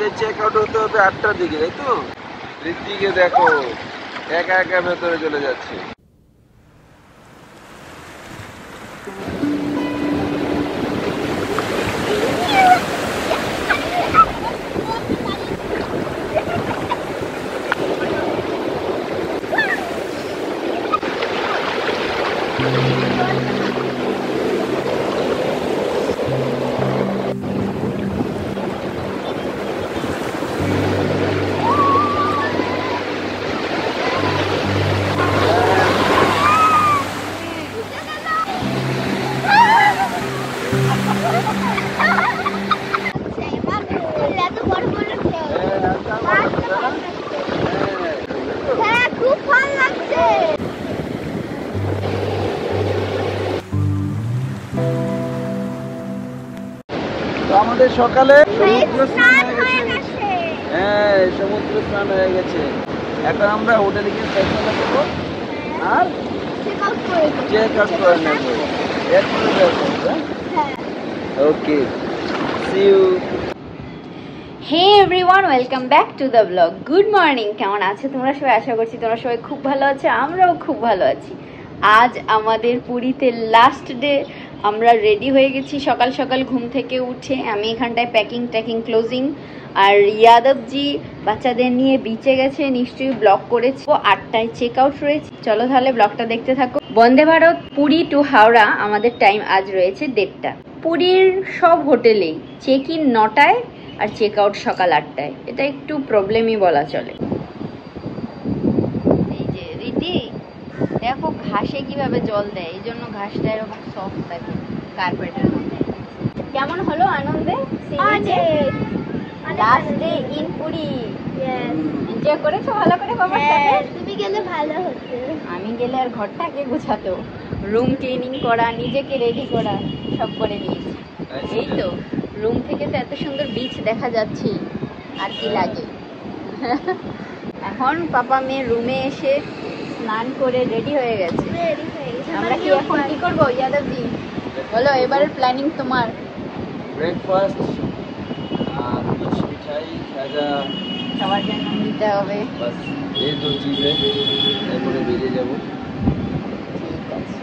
আমাদের check out হতে হবে 8টার দিকে, তাই তো? ঋত্বিকে দেখো একা একা ভেতরে চলে যাচ্ছে। আমাদের সকালে সমুদ্র স্নান হয়ে গেছে। হ্যাঁ, সমুদ্র স্নান হয়ে গেছে। এখন আমরা হোটেলে গিয়ে ফ্রেশনা করবো আর চেক আউট করে নেব। Okay, see you. Hey everyone, welcome back to the blog. Good morning, কেমন আছো তোমরা সবাই? আশা করছি তোমরা সবাই খুব ভালো আছো, আমরাও খুব ভালো আছি। আজ আমাদের পুরীতে লাস্ট ডে। আমরা রেডি হয়ে গেছি সকাল সকাল ঘুম থেকে উঠে। আমি এখানটায় প্যাকিং ক্লোজিং, আর ইয়াদবজি বাচ্চাদের নিয়ে বিচে গেছে, নিশ্চয়ই ব্লগ করেছি। 8টায় চেক আউট রয়েছে। চলো তাহলে ব্লগটা দেখতে থাকো। বন্দে ভারত পুরী টু হাওড়া আমাদের টাইম আজ রয়েছে 1:30। পুরীর সব হোটেলেই চেক ইন 9টায় আর চেক আউট সকাল 8টায়। এটা একটু প্রবলেমই বলা চলে। এই যে রিটি দেখো ঘাসে কিভাবে জল দেয়, এই জন্য ঘাসটা এরকম সফট থাকে কার্পেটের মধ্যে। কেমন হলো আনন্দে? Last day in Puri. Enjoy করেছো ভালো করে বাবার সাথে? তুমি গেলে ভালো হতো। আমি গেলে আর ঘরটাকে গোছাতো, রুম ক্লিনিং করা, নিজেকে রেডি করা সব করে নিয়েছি। এই তো রুম থেকে তো এত সুন্দর বিচ দেখা যাচ্ছে, আর কি লাগে। এখন পাপা মেয়ে রুমে এসে স্নান করে রেডি হয়ে গেছে। আমরা কি এখন কি করবো ইয়াদবজি বলো, এবারের প্ল্যানিং তোমার? ব্রেকফাস্ট আর মিঠাই খাজা সবার জন্য নিতে হবে। বাস, এই তো চিজে, এরপরে বেরিয়ে যাবো। ঠিক আছে।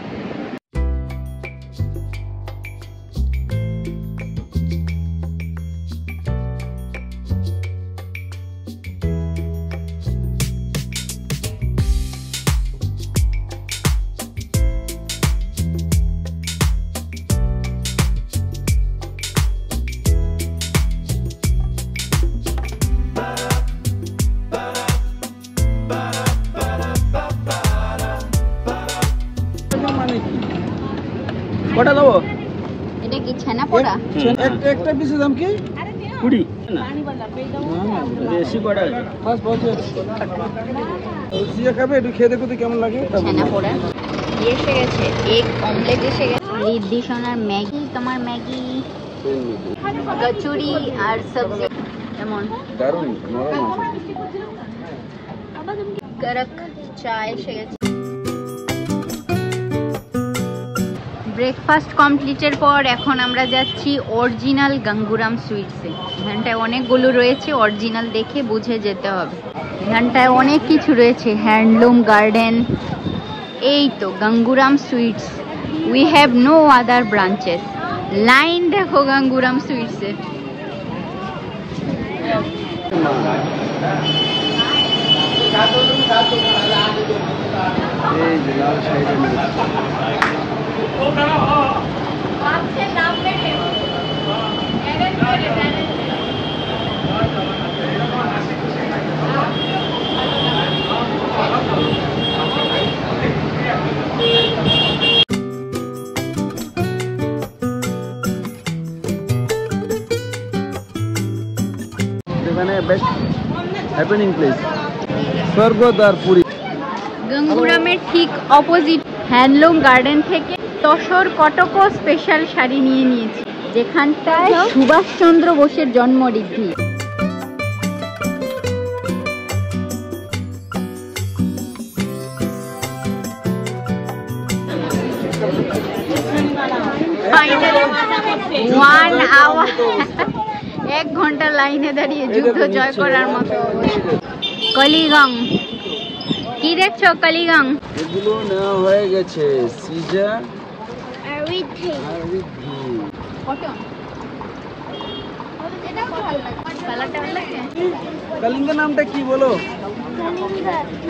কটা দেবো? এটা কি ছানা পোড়া? একটা পিসের দাম কি? 20 না, বেশি কটা আছে। বাস বসে সিয়া খাবে, একটু খেয়ে দেখো তো কেমন লাগে। ছানা পোড়া এসে গেছে, এগ অমলেট এসে গেছে, রিদ্ধি সোনার ম্যাগি, তোমার ম্যাগি, কচুরি আর সবজি। কেমন দারুণ নরম আছে। গরক চা এসে গেছে। ব্রেকফাস্ট কমপ্লিটের পর এখন আমরা যাচ্ছি অরিজিনাল গাঙ্গুরাম সুইটসে। এখানটায় অনেকগুলো রয়েছে, অরিজিনাল দেখে বুঝে যেতে হবে। এখানটায় অনেক কিছু রয়েছে, হ্যান্ডলুম গার্ডেন। এই তো Ganguram sweets, we have no other branches. Line দেখো গাঙ্গুরাম সুইটসে। এই যে লাল সাইডে এখানে best happening place Swargadwar Puri. গাঙ্গুরামের ঠিক অপোজিট হ্যান্ডলুম গার্ডেন থেকে তসর কটকো স্পেশাল শাড়ি নিয়ে নিয়েছি, যেখানটায় সুভাষচন্দ্র বোসের জন্মদিন। 1 ঘন্টা লাইনে দাঁড়িয়ে যুদ্ধ জয় করার মতো। কালিগং কি দেখছো? কালিগং এগুলো নেওয়া হয়ে গেছে। সিজা আর রিদ্ধি কটন কালারটা ভালো লাগে। কালিঙ্গা নামটা কি বলো?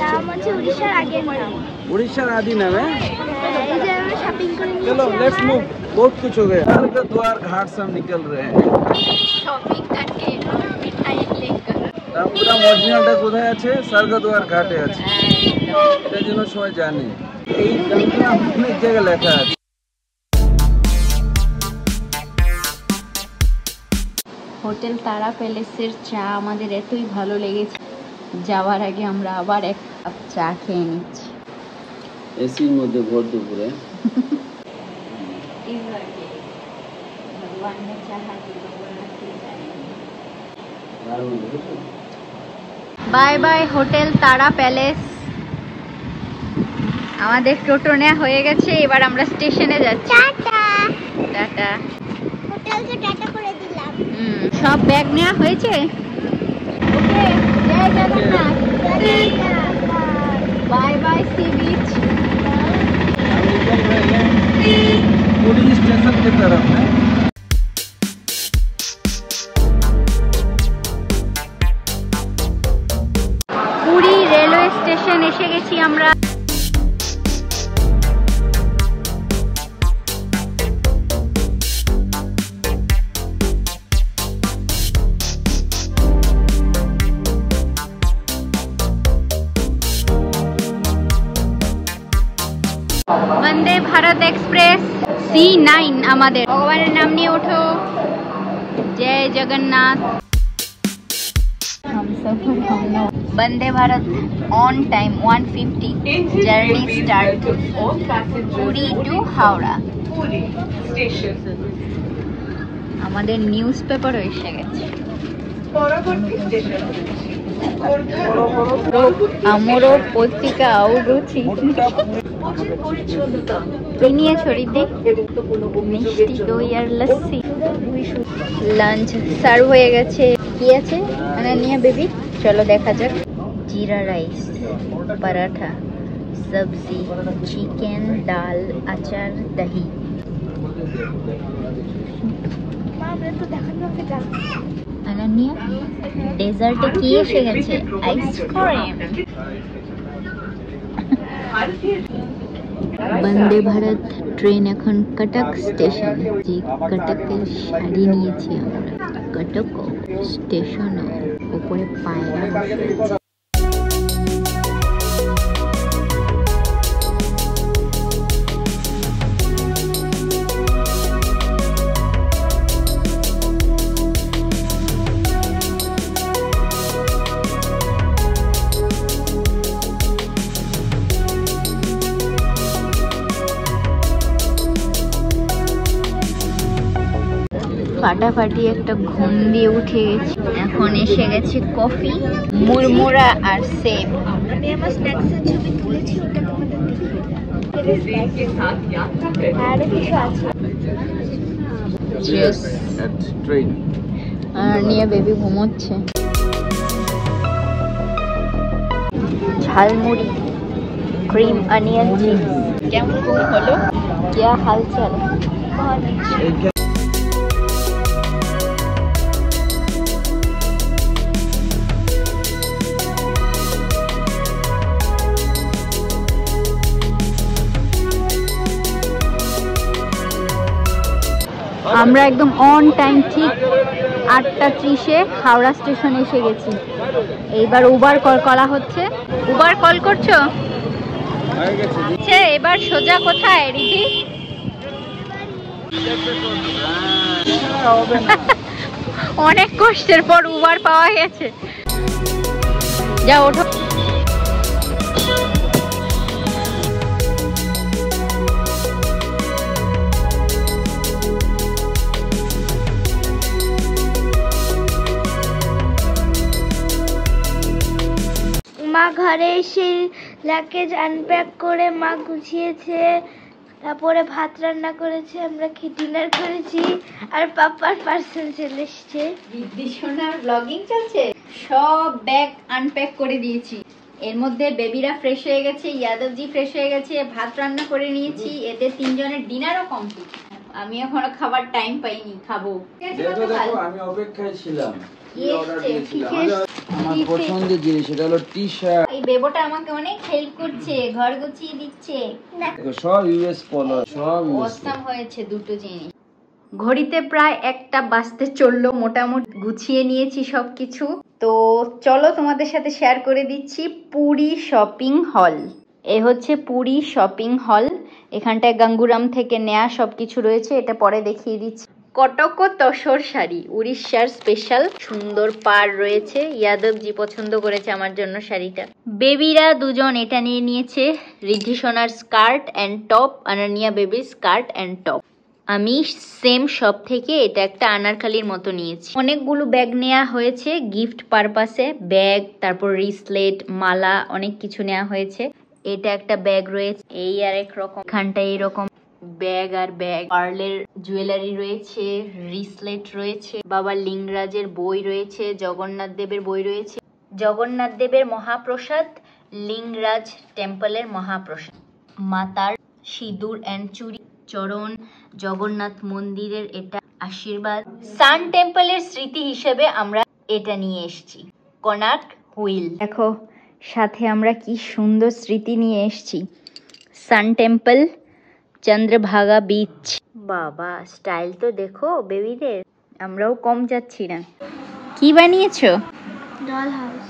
নাম হচ্ছে উড়িষ্যার আগের নাম। उड़ीसा आदि नाम है। এই যে আমরা শপিং করে चलो लेट्स मूव। बहुत कुछ हो गया। स्वर्ग द्वार घाट से हम निकल रहे हैं। শপিং करके মিঠাই लेकर পুরো অরিজিনালটা কোথায় আছে? স্বর্গ দ্বার ঘাটে আছে। এটা যেন সবাই জানে। এই গানটা অনেক জায়গায় লেখা আছে। হোটেল তারা প্যালেসের চা আমাদের এতই ভালো লেগেছে, যাওয়ার আগে আমরা আবার এক কাপ চা খেয়ে নিচ্ছি। এসির মধ্যে ভোর দুপুরে। বাই বাই হোটেল তারা প্যালেস। আমাদের টোটো নেওয়া হয়ে গেছে, এবার আমরা স্টেশনে যাচ্ছি। Tata tata. হোটেলকে টাটা করে দিলাম। সব ব্যাগ নেওয়া হয়েছে। ওকে, জয় জগন্নাথ। बाय बाय सी बीच। पुरी स्टेशन की तरफ है। পুরী রেলওয়ে স্টেশন এসে গেছি আমরা। वंदे भारत एक्सप्रेस C9 আমাদের। ভগবানের নাম নিয়ে ওঠো। जय जगन्नाथ। हम सफर हम नो। Vande Bharat on time 150 journey start Puri to Howrah. আমাদের নিউজ পেপারও এসে গেছে। আমারও পত্রিকাও গুছি। কি নিয়েছো রিদ্ধি? মিষ্টি দই আর লস্যি। লাঞ্চ সার্ভ হয়ে গেছে। কি আছে আনানিয়া বেবি? চলো দেখা যাক। জিরা রাইস, পরাঠা, সবজি, চিকেন, ডাল, আচার, দহি। আমরা তো দেখানো হবে না। আনানিয়া ডেজার্টে কি এসে গেছে? আইসক্রিম। বন্দে ভারত ট্রেন এখন কটক স্টেশন। যে কটকের শাড়ি নিয়েছি আমরা। কটক স্টেশনও উপরে পায়রা বসে। ফাটাফাটি একটা ঘুম দিয়ে উঠে গেছি। এখন এসে গেছে কফি, মুড়মুড়া আর সেব। আমি আমার স্ন্যাক্সের ছবি তুলেছি, ওটা তোমাদের আর কিছু আছে। Yes, at train. আর নিয়ে বেবি ঘুমোচ্ছে। Jhalmuri, cream onion cheese. কেমন ঘুম হলো? क्या हालचाल? আমরা একদম অন টাইম ঠিক 8:30-এ হাওড়া স্টেশন এসে গেছি। এইবার উবার কল করা হচ্ছে। উবার কল করছো? আচ্ছা, এবার সোজা কোথায় রিধি? অনেক কষ্টের পর উবার পাওয়া গেছে। যা ওঠো। মা ঘরে এসে লাগেজ আনপ্যাক করে মা গুছিয়েছে, তারপরে ভাত রান্না করেছে, আমরা ডিনার করেছি, আর পাপার পার্সেল চলে এসছে। রিদ্ধি সোনার ব্লগিং চলছে। সব ব্যাগ আনপ্যাক করে দিয়েছি। এর মধ্যে বেবিরা ফ্রেশ হয়ে গেছে, ইয়াদবজি ফ্রেশ হয়ে গেছে, ভাত রান্না করে নিয়েছি, এদের তিনজনের ডিনারও কমপ্লিট। আমি এখনো খাবার টাইম পাইনি, খাবো। দেখো দেখো আমি অপেক্ষায় ছিলাম। কি অর্ডার দিয়েছিলাম? আমার কি পছন্দের জিনিস, সেটা হলো টি-শার্ট। এই বেবোটা আমাকে অনেক হেল্প করছে, ঘর গুছিয়ে দিচ্ছে। দেখো সব ইউএস পলো, সব ইউএস। অসাম হয়েছে দুটো জিনিস। ঘড়িতে প্রায় 1টা বাজতে চললো, মোটামুটি গুছিয়ে নিয়েছি সবকিছু। তো চলো তোমাদের সাথে শেয়ার করে দিচ্ছি পুরী শপিং হল। এ হচ্ছে পুরী শপিং হল। এখানটায় গাঙ্গুরাম থেকে নেয়া সবকিছু রয়েছে, এটা পরে দেখিয়ে দিচ্ছি। কটক তসর শাড়ি, উড়িষ্যার স্পেশাল, সুন্দর পাড় রয়েছে। ইয়াদবজি পছন্দ করেছে আমার জন্য শাড়িটা। বেবিরা দুজন এটা নিয়ে নিয়েছে, রিদ্ধি সোনার স্কার্ট অ্যান্ড টপ, আনানিয়া বেবির স্কার্ট অ্যান্ড টপ। আমি সেম শপ থেকে এটা একটা আনারখালির মতো নিয়েছি। অনেকগুলো ব্যাগ নেওয়া হয়েছে গিফট পারপাসে, ব্যাগ, তারপর রিসলেট, মালা, অনেক কিছু নেওয়া হয়েছে। এটা একটা ব্যাগ রয়েছে, এই আরেক রকম, এখানটায় এরকম ব্যাগ আর ব্যাগ, পার্লের জুয়েলারি রয়েছে, রিসলেট রয়েছে, বাবা লিঙ্গরাজের বই রয়েছে, জগন্নাথ দেবের বই রয়েছে, জগন্নাথ দেবের মহাপ্রসাদ, লিঙ্গরাজ টেম্পলের মহাপ্রসাদ, মাতার সিঁদুর অ্যান্ড চুড়ি, চরণ, জগন্নাথ মন্দিরের এটা আশীর্বাদ, সান টেম্পলের স্মৃতি হিসেবে আমরা এটা নিয়ে এসেছি, কোনার্ক হুইল। দেখো সাথে আমরা কি সুন্দর স্মৃতি নিয়ে এসেছি, সান টেম্পল, চন্দ্রভাগা বিচ। বাবা স্টাইল তো দেখো বেবিদের, আমরাও কম যাচ্ছি না। কি বানিয়েছো? Doll house.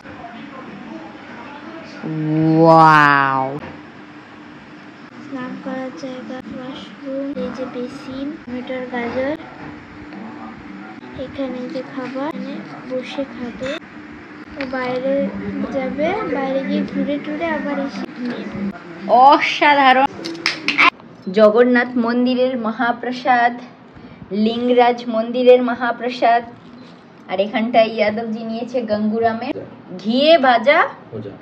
ওয়াও, স্নান করার জায়গা, ওয়াশরুম, এই যে বেসিন, টমেটোর গাজর, এখানে যে খাবার, এখানে বসে খাবে, ও বাইরে যাবে, বাইরে গিয়ে ঘুরে টুরে আবার এসে নেবে। অসাধারণ। জগন্নাথ মন্দিরের মহাপ্রসাদ, লিঙ্গরাজ মন্দিরের মহাপ্রসাদ, আর এখানটায় ইয়াদবজি নিয়েছে গঙ্গুরামের ঘিয়ে ভাজা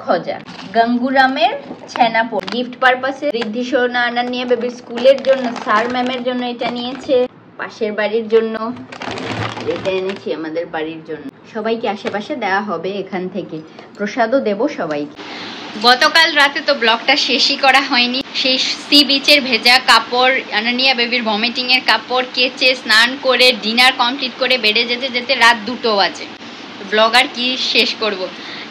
খজা, গঙ্গুরামের ছানাপোড়, গিফট পারপাসে। রিদ্ধি সোনা আনানিয়া বেবির স্কুলের জন্য, স্যার ম্যামের জন্য এটা নিয়েছে, পাশের বাড়ির জন্য এটা এনেছি, আমাদের বাড়ির জন্য। সবাইকে আশেপাশে দেওয়া হবে এখান থেকে, প্রসাদও দেব সবাইকে। গতকাল রাতে তো ব্লগটা শেষই করা হয়নি। সেই সি বিচের ভেজা কাপড়, আনানিয়া বেবির ভমিটিং এর কাপড় কেচে স্নান করে ডিনার কমপ্লিট করে বেডে যেতে যেতে রাত 2টো বাজে। ব্লগ আর কি শেষ করব।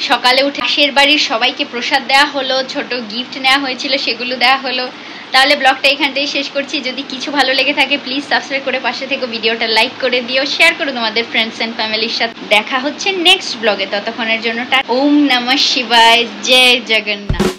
সকালে উঠে পাশের বাড়ির সবাইকে প্রসাদ দেওয়া হলো, ছোট গিফট নেওয়া হয়েছিল সেগুলো দেওয়া হলো। তাহলে ব্লগটা এখানটাই শেষ করছি। যদি কিছু ভালো লেগে থাকে প্লিজ সাবস্ক্রাইব করে পাশে থেকে ভিডিওটা লাইক করে দিও, শেয়ার করো তোমাদের ফ্রেন্ডস এন্ড ফ্যামিলির সাথে। দেখা হচ্ছে নেক্সট ব্লগে, ততক্ষণের জন্য ওম নমঃ শিবায়, জয় জগন্নাথ।